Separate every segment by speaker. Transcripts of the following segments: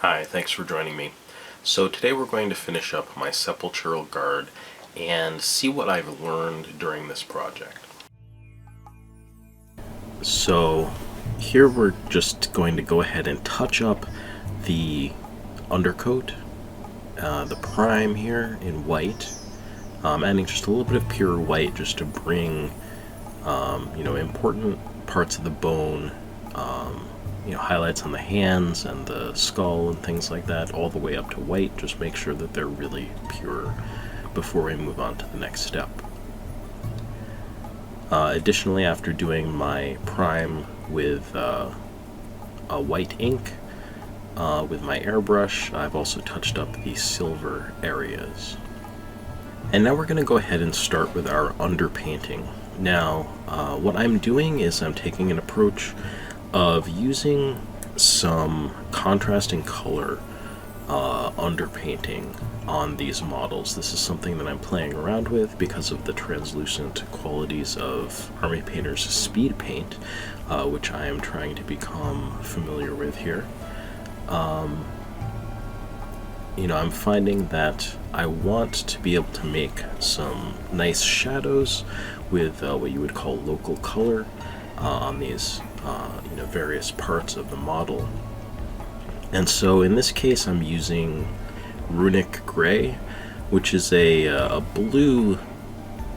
Speaker 1: Hi, thanks for joining me. So today we're going to finish up my sepulchural guard and see what I've learned during this project. So here we're just going to go ahead and touch up the undercoat, the prime here in white, adding just a little bit of pure white just to bring important parts of the bone, highlights on the hands and the skull and things like that, all the way up to white. Just make sure that they're really pure before we move on to the next step. Additionally, after doing my prime with a white ink with my airbrush, I've also touched up the silver areas. And now we're going to go ahead and start with our underpainting. Now, what I'm doing is I'm taking an approach of using some contrasting color underpainting on these models. This is something that I'm playing around with because of the translucent qualities of Army Painter's Speedpaint, which I am trying to become familiar with here. I'm finding that I want to be able to make some nice shadows with what you would call local color on these various parts of the model. And so in this case I'm using runic gray, which is a blue,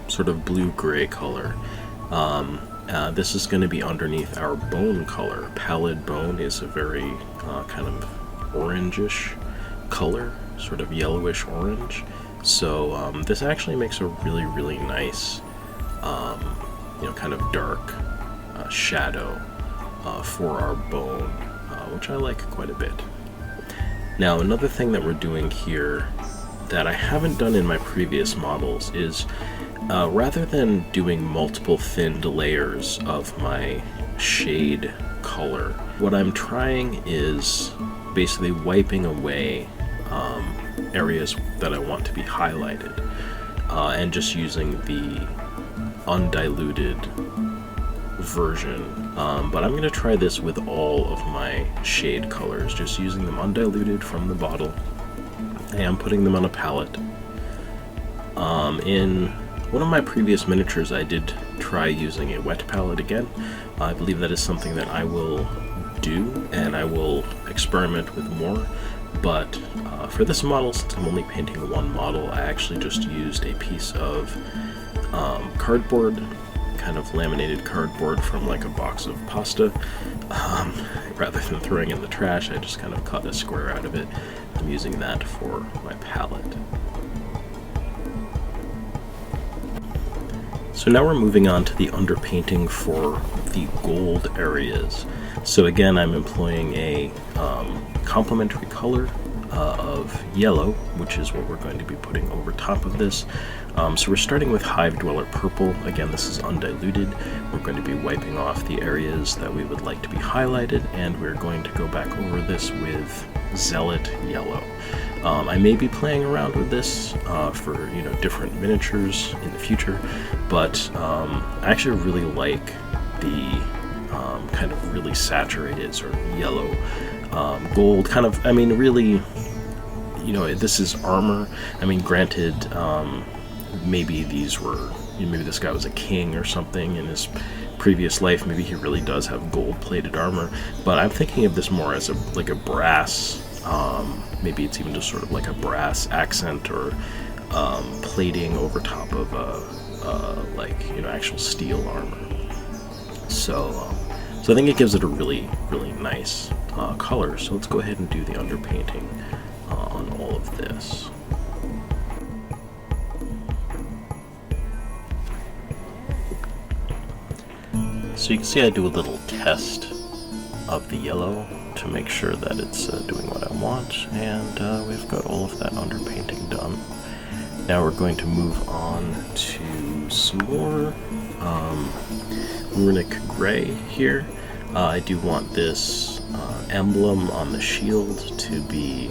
Speaker 1: sort of blue-gray color. This is going to be underneath our bone color. Pallid bone is a very kind of orangish color, sort of yellowish orange. So this actually makes a really, really nice kind of dark shadow for our bone, which I like quite a bit. Now, another thing that we're doing here that I haven't done in my previous models is rather than doing multiple thinned layers of my shade color, what I'm trying is basically wiping away areas that I want to be highlighted and just using the undiluted version. But I'm going to try this with all of my shade colors, just using them undiluted from the bottle. I am putting them on a palette. In one of my previous miniatures I did try using a wet palette again. I believe that is something that I will do, and I will experiment with more. But for this model, since I'm only painting one model, I actually just used a piece of cardboard, kind of laminated cardboard from like a box of pasta. Rather than throwing in the trash, I just kind of cut a square out of it. I'm using that for my palette. So now we're moving on to the underpainting for the gold areas. So again, I'm employing a complementary color of yellow, which is what we're going to be putting over top of this. So we're starting with Hive Dweller Purple. Again, this is undiluted. We're going to be wiping off the areas that we would like to be highlighted, and we're going to go back over this with Zealot Yellow. I may be playing around with this for different miniatures in the future, but I actually really like the kind of really saturated sort of yellow gold kind of, really, this is armor. Granted, maybe maybe this guy was a king or something in his previous life. Maybe he really does have gold-plated armor, but I'm thinking of this more as like a brass, maybe it's even just sort of like a brass accent or plating over top of actual steel armor. So I think it gives it a really, really nice color. So let's go ahead and do the underpainting on all of this. So you can see I do a little test of the yellow to make sure that it's doing what I want, and we've got all of that underpainting done. Now we're going to move on to some more runic gray here. I do want this emblem on the shield to be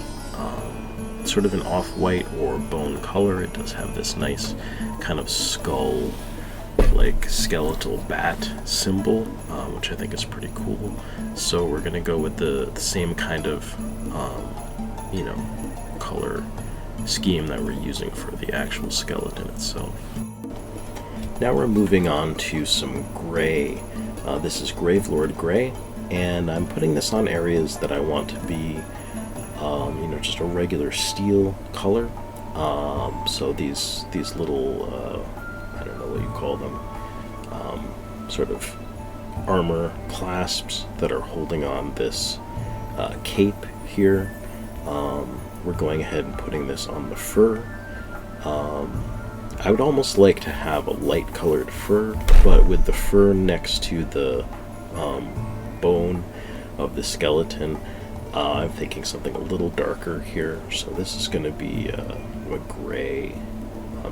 Speaker 1: sort of an off-white or bone color. It does have this nice kind of skull, like skeletal bat symbol, which I think is pretty cool. So we're going to go with the same kind of you know, color scheme that we're using for the actual skeleton itself. Now we're moving on to some gray. This is Gravelord Gray, and I'm putting this on areas that I want to be, you know, just a regular steel color. So these little, I don't know what you call them, sort of armor clasps that are holding on this cape here. We're going ahead and putting this on the fur. I would almost like to have a light colored fur, but with the fur next to the bone of the skeleton, I'm thinking something a little darker here. So this is going to be a gray,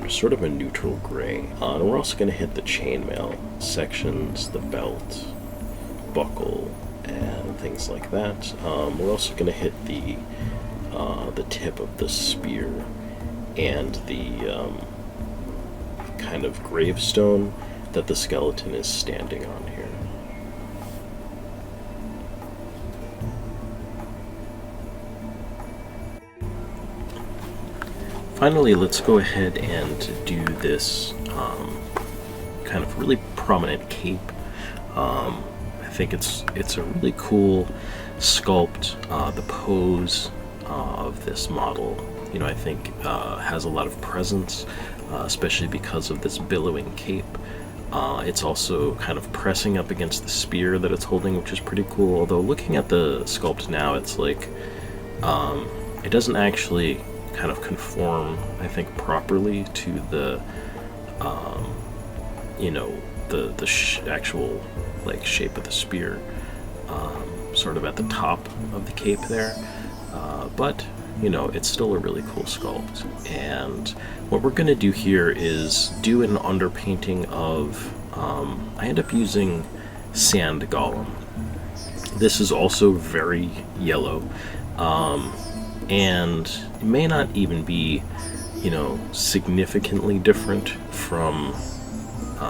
Speaker 1: just sort of a neutral gray. And we're also going to hit the chainmail sections, the belt, buckle, and things like that. We're also going to hit the tip of the spear and the kind of gravestone that the skeleton is standing on here. Finally, let's go ahead and do this kind of really prominent cape. I think it's a really cool sculpt. The pose of this model, you know, I think has a lot of presence, especially because of this billowing cape. It's also kind of pressing up against the spear that it's holding, which is pretty cool. Although looking at the sculpt now, it's like it doesn't actually kind of conform, I think, properly to the you know, the actual like shape of the spear, sort of at the top of the cape there. But you know, it's still a really cool sculpt. And what we're going to do here is do an underpainting of, I end up using Sand Golem. This is also very yellow, and it may not even be, you know, significantly different from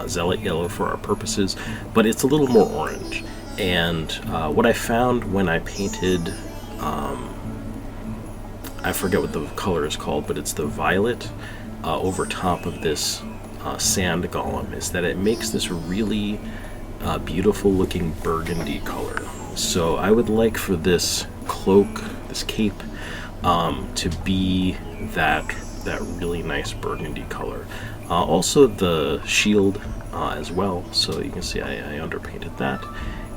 Speaker 1: Zealot Yellow for our purposes, but it's a little more orange. And what I found when I painted, I forget what the color is called, but it's the violet over top of this Sand Golem, is that it makes this really beautiful looking burgundy color. So I would like for this cloak, this cape, to be that really nice burgundy color. Also the shield as well, so you can see I underpainted that,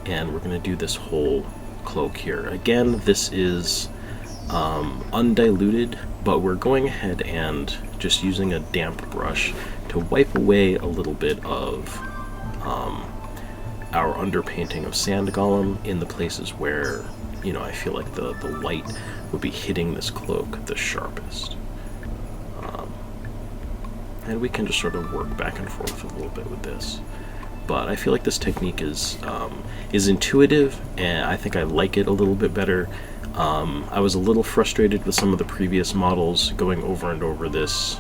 Speaker 1: and we're going to do this whole cloak here. Again, this is undiluted, but we're going ahead and just using a damp brush to wipe away a little bit of our underpainting of Sand Golem in the places where, you know, I feel like the light would be hitting this cloak the sharpest. And we can just sort of work back and forth a little bit with this. But I feel like this technique is intuitive, and I think I like it a little bit better. I was a little frustrated with some of the previous models going over and over this.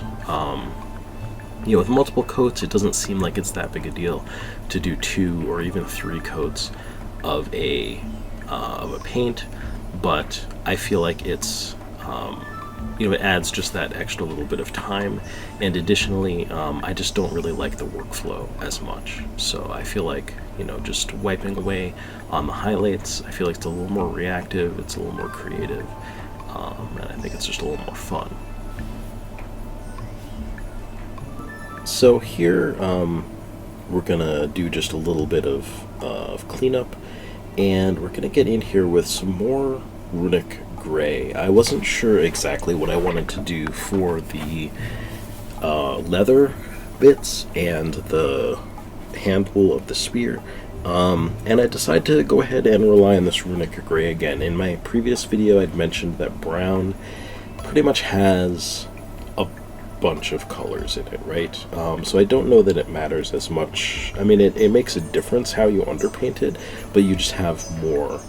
Speaker 1: You know, with multiple coats, it doesn't seem like it's that big a deal to do 2 or even 3 coats of a paint, but I feel like it's you know, it adds just that extra little bit of time, and additionally, I just don't really like the workflow as much. So I feel like, you know, just wiping away on the highlights, I feel like it's a little more reactive, it's a little more creative, and I think it's just a little more fun. So here, we're gonna do just a little bit of cleanup, and we're gonna get in here with some more runic gray. I wasn't sure exactly what I wanted to do for the leather bits and the handle of the spear, and I decided to go ahead and rely on this runic gray again. In my previous video, I'd mentioned that brown pretty much has a bunch of colors in it, right? So I don't know that it matters as much. I mean, it makes a difference how you underpaint it, but you just have more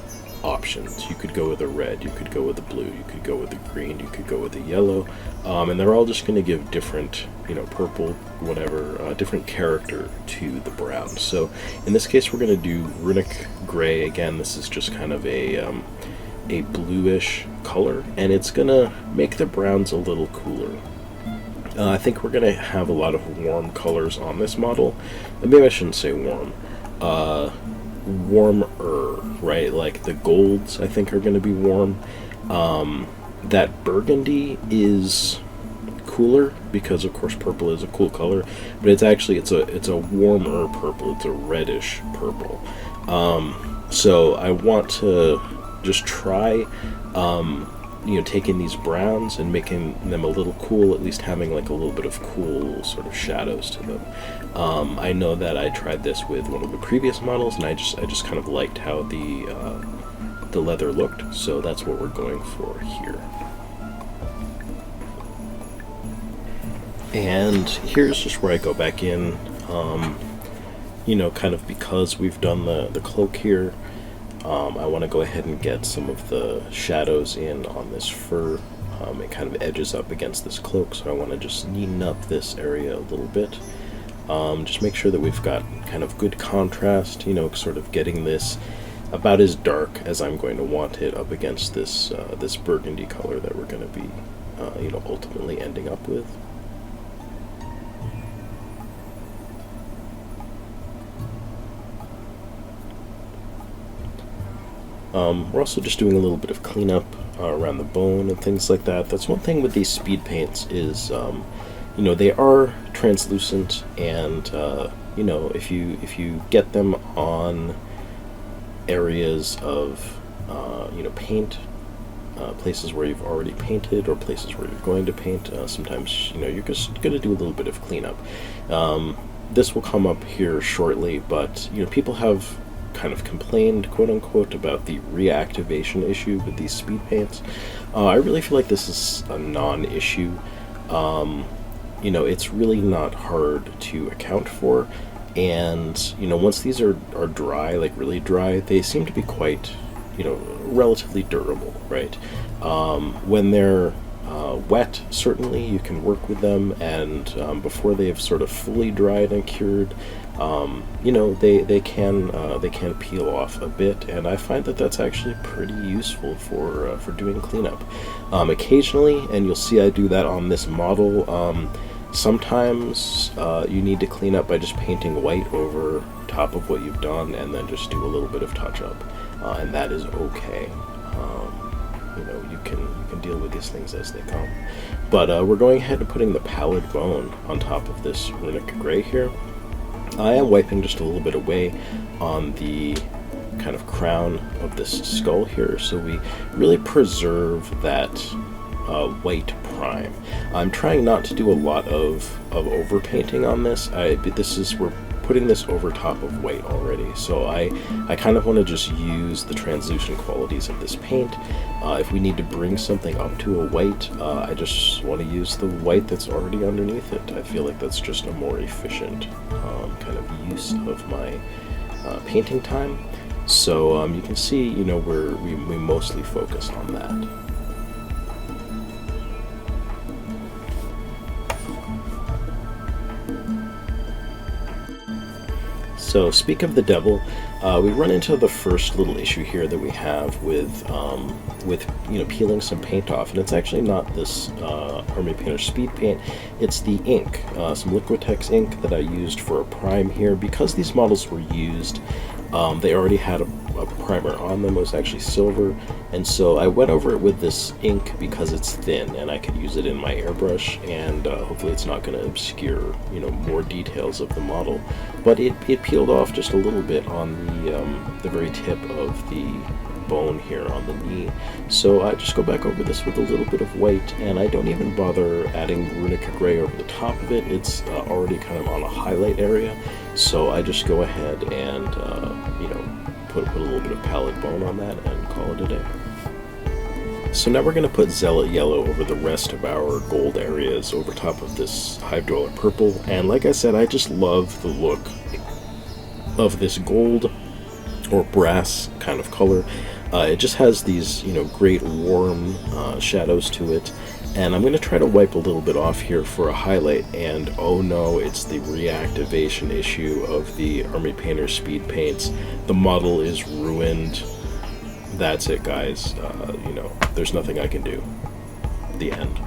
Speaker 1: options. You could go with a red, you could go with a blue, you could go with a green, you could go with a yellow, and they're all just going to give different, you know, purple, whatever, different character to the brown. So in this case, we're going to do runic gray. Again, this is just kind of a a bluish color, and it's gonna make the browns a little cooler. I think we're gonna have a lot of warm colors on this model. Maybe I shouldn't say warm. Warmer, right? Like the golds, I think, are gonna be warm. That burgundy is cooler because, of course, purple is a cool color, but it's actually it's a warmer purple. It's a reddish purple. So I want to just try, taking these browns and making them a little cool, at least having like a little bit of cool sort of shadows to them. I know that I tried this with one of the previous models, and I just kind of liked how the leather looked, so that's what we're going for here. And here's just where I go back in, kind of because we've done the cloak here. I want to go ahead and get some of the shadows in on this fur. It kind of edges up against this cloak, so I want to just neaten up this area a little bit. Just make sure that we've got kind of good contrast, sort of getting this about as dark as I'm going to want it up against this this burgundy color that we're going to be, ultimately ending up with. We're also just doing a little bit of cleanup around the bone and things like that. That's one thing with these speed paints is, they are translucent, and if you get them on areas of paint, places where you've already painted or places where you're going to paint, sometimes you're just going to do a little bit of cleanup. This will come up here shortly, but people have kind of complained, quote unquote, about the reactivation issue with these speed paints. I really feel like this is a non-issue. It's really not hard to account for, and once these are dry, like really dry, they seem to be quite relatively durable, right? When they're wet, certainly you can work with them, and before they've sort of fully dried and cured, they can peel off a bit, and I find that that's actually pretty useful for doing cleanup. Occasionally, and you'll see I do that on this model, sometimes you need to clean up by just painting white over top of what you've done, and then just do a little bit of touch-up, and that is okay. You can deal with these things as they come. But we're going ahead and putting the pallid bone on top of this runic gray here. I am wiping just a little bit away on the kind of crown of this skull here, so we really preserve that white prime. I'm trying not to do a lot of overpainting on this. We're putting this over top of white already, so I kind of want to just use the translucent qualities of this paint. If we need to bring something up to a white, I just want to use the white that's already underneath it. I feel like that's just a more efficient kind of use of my painting time. So you can see, we mostly focus on that. So, speak of the devil, we run into the first little issue here that we have with peeling some paint off, and it's actually not this Army Painter Speed Paint, it's the ink, some Liquitex ink that I used for a prime here. Because these models were used, they already had a primer on them. It was actually silver, and so I went over it with this ink because it's thin and I could use it in my airbrush, and hopefully it's not going to obscure more details of the model. But it peeled off just a little bit on the very tip of the bone here on the knee, so I just go back over this with a little bit of white, and I don't even bother adding runic gray over the top of it. It's already kind of on a highlight area, so I just go ahead and put a little bit of pallid bone on that and call it a day. So now we're going to put Zealot Yellow over the rest of our gold areas over top of this Hive Dweller Purple, and like I said, I just love the look of this gold or brass kind of color. It just has these great warm shadows to it, and I'm going to try to wipe a little bit off here for a highlight, and oh no, it's the reactivation issue of the Army Painter Speed Paints. The model is ruined. that's it, guys. You know, there's nothing I can do. The end.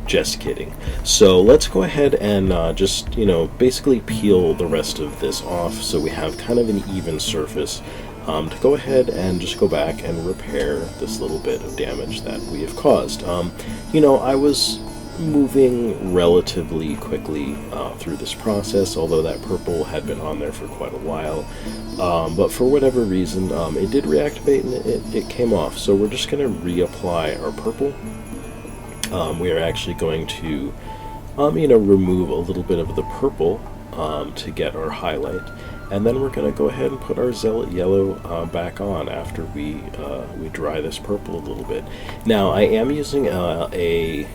Speaker 1: Just kidding. So let's go ahead and just, you know, basically peel the rest of this off so we have kind of an even surface to go ahead and just go back and repair this little bit of damage that we have caused. You know, I was moving relatively quickly through this process, although that purple had been on there for quite a while. But for whatever reason, it did reactivate and it came off. So we're just going to reapply our purple. We are actually going to, you know, remove a little bit of the purple to get our highlight, and then we're going to go ahead and put our Zealot Yellow back on after we dry this purple a little bit. Now, I am using a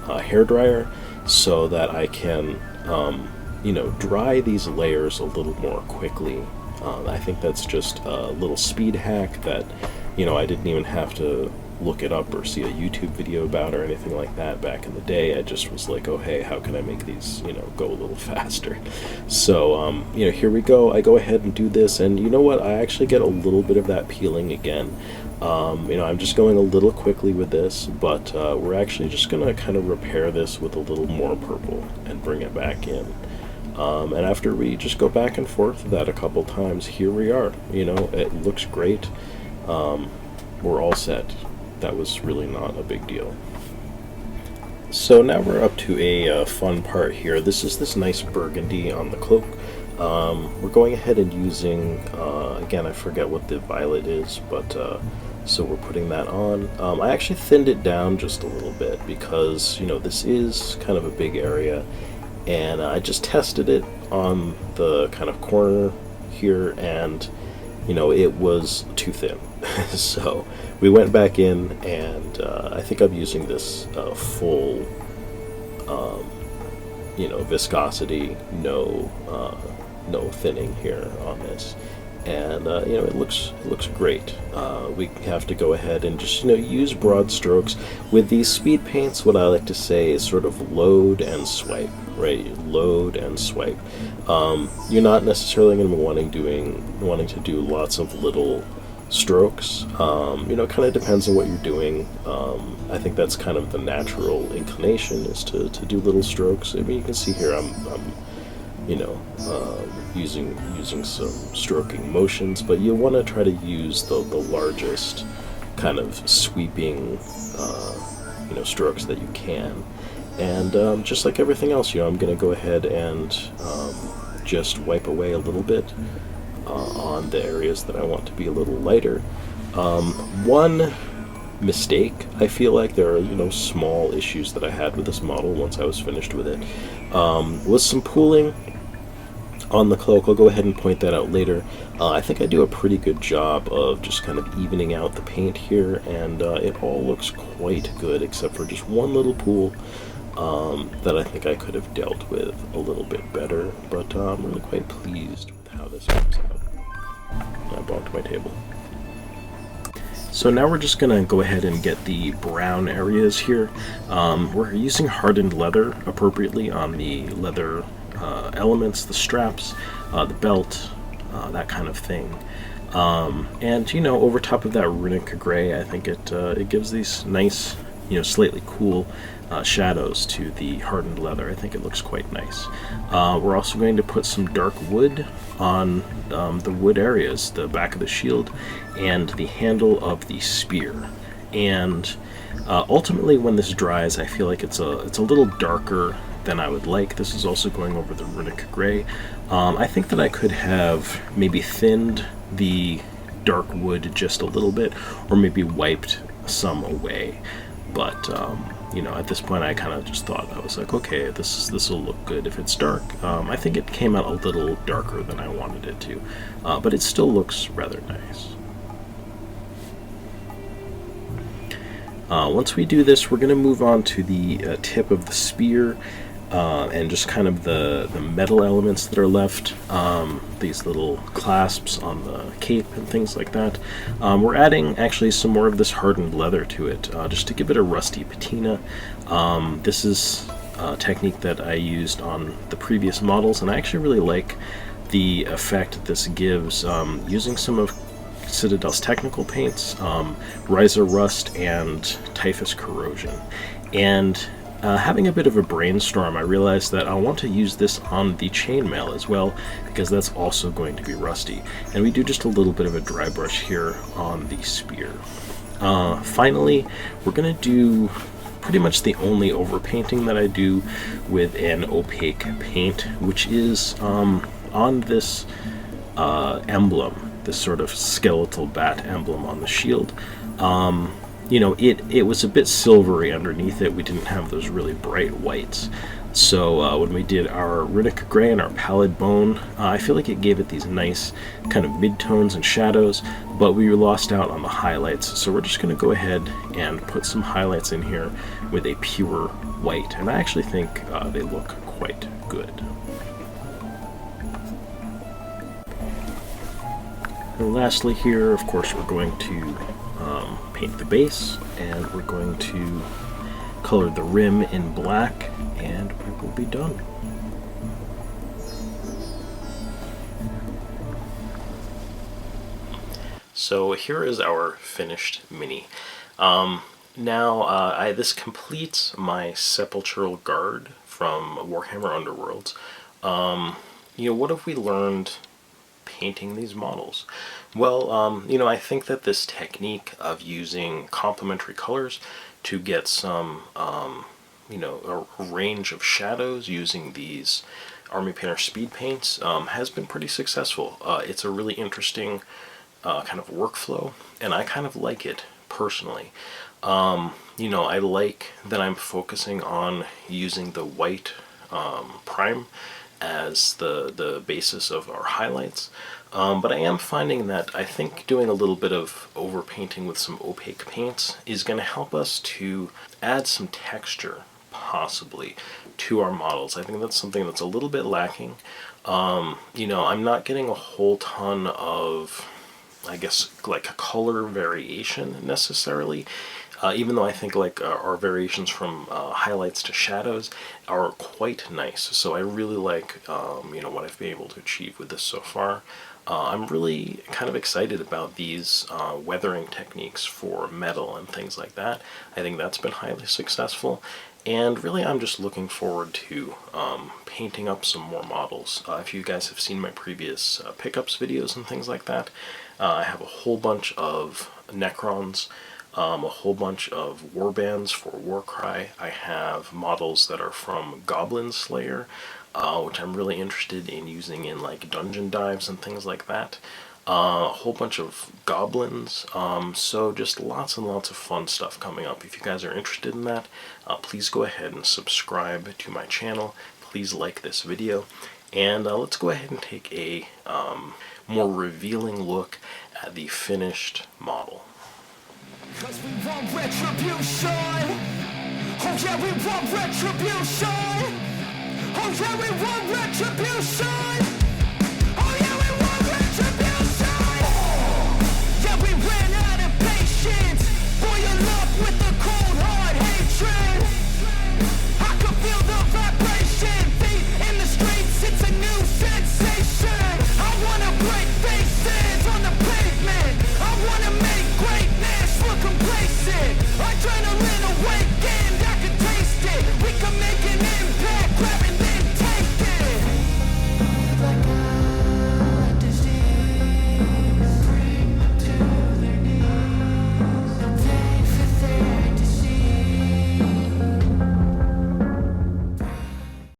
Speaker 1: hairdryer so that I can, you know, dry these layers a little more quickly. I think that's just a little speed hack that, you know, I didn't even have to look it up or see a YouTube video about or anything like that back in the day. I just was like, oh hey, how can I make these, you know, go a little faster? So you know, here we go. I go ahead and do this, and you know what, I actually get a little bit of that peeling again. You know, I'm just going a little quickly with this, but we're actually just gonna kind of repair this with a little more purple and bring it back in. And after we just go back and forth with that a couple times, here we are. You know, it looks great. We're all set. That was really not a big deal. So now we're up to a fun part here. This is this nice burgundy on the cloak. We're going ahead and using, again, I forget what the violet is, but so we're putting that on. I actually thinned it down just a little bit because, you know, this is kind of a big area, and I just tested it on the kind of corner here, and you know, it was too thin. So we went back in, and I think I'm using this full, you know, viscosity, no thinning here on this, and you know, it looks great. We have to go ahead and just, you know, use broad strokes with these speed paints. What I like to say is sort of load and swipe, right? Load and swipe. You're not necessarily going to be wanting to do lots of little strokes. You know, it kind of depends on what you're doing. I think that's kind of the natural inclination, is to do little strokes. I mean, you can see here I'm you know, using some stroking motions, but you want to try to use the largest kind of sweeping you know, strokes that you can. And just like everything else, you know, I'm going to go ahead and just wipe away a little bit on the areas that I want to be a little lighter. One mistake, I feel like there are, you know, small issues that I had with this model once I was finished with it, was some pooling on the cloak. I'll go ahead and point that out later. I think I do a pretty good job of just kind of evening out the paint here, and it all looks quite good except for just one little pool that I think I could have dealt with a little bit better, but I'm really quite pleased with how this comes out. I bonked my table. So now we're just going to go ahead and get the brown areas here. We're using hardened leather appropriately on the leather elements, the straps, the belt, that kind of thing. And, you know, over top of that runic gray, I think it gives these nice, you know, slightly cool shadows to the hardened leather. I think it looks quite nice. We're also going to put some dark wood on the wood areas, the back of the shield and the handle of the spear. And ultimately, when this dries, I feel like it's a little darker than I would like. This is also going over the runic gray. I think that I could have maybe thinned the dark wood just a little bit, or maybe wiped some away. But you know, at this point, I kind of just thought, I was like, okay, this will look good if it's dark. I think it came out a little darker than I wanted it to, but it still looks rather nice. Once we do this, we're going to move on to the tip of the spear, and just kind of the metal elements that are left, these little clasps on the cape and things like that. We're adding actually some more of this hardened leather to it, just to give it a rusty patina. This is a technique that I used on the previous models, and I actually really like the effect this gives using some of Citadel's technical paints, Riser Rust and Typhus Corrosion. And having a bit of a brainstorm, I realized that I want to use this on the chainmail as well, because that's also going to be rusty. And we do just a little bit of a dry brush here on the spear. Finally, we're going to do pretty much the only overpainting that I do with an opaque paint, which is on this emblem, this sort of skeletal bat emblem on the shield. You know, it was a bit silvery underneath it. We didn't have those really bright whites. So when we did our Riddick Gray and our Pallid Bone, I feel like it gave it these nice kind of midtones and shadows, but we lost out on the highlights. So we're just going to go ahead and put some highlights in here with a pure white. And I actually think they look quite good. And lastly here, of course, we're going to paint the base, and we're going to color the rim in black, and we will be done. So here is our finished mini. Now this completes my sepulchural guard from Warhammer Underworlds. You know, what have we learned painting these models? Well, you know, I think that this technique of using complementary colors to get some, you know, a range of shadows using these Army Painter speed paints has been pretty successful. It's a really interesting kind of workflow, and I kind of like it personally. You know, I like that I'm focusing on using the white prime as the basis of our highlights. But I am finding that I think doing a little bit of overpainting with some opaque paints is going to help us to add some texture, possibly, to our models. I think that's something that's a little bit lacking. You know, I'm not getting a whole ton of, I guess, like a color variation necessarily. Even though I think like our variations from highlights to shadows are quite nice. So I really like you know, what I've been able to achieve with this so far. I'm really kind of excited about these weathering techniques for metal and things like that. I think that's been highly successful. And really I'm just looking forward to painting up some more models. If you guys have seen my previous pickups videos and things like that, I have a whole bunch of Necrons, a whole bunch of warbands for Warcry. I have models that are from Goblin Slayer, which I'm really interested in using in like dungeon dives and things like that. A whole bunch of goblins, so just lots and lots of fun stuff coming up. If you guys are interested in that, please go ahead and subscribe to my channel. Please like this video, and let's go ahead and take a more revealing look at the finished model.
Speaker 2: 'Cause we want retribution. Oh yeah, we want retribution. Oh yeah, we want retribution.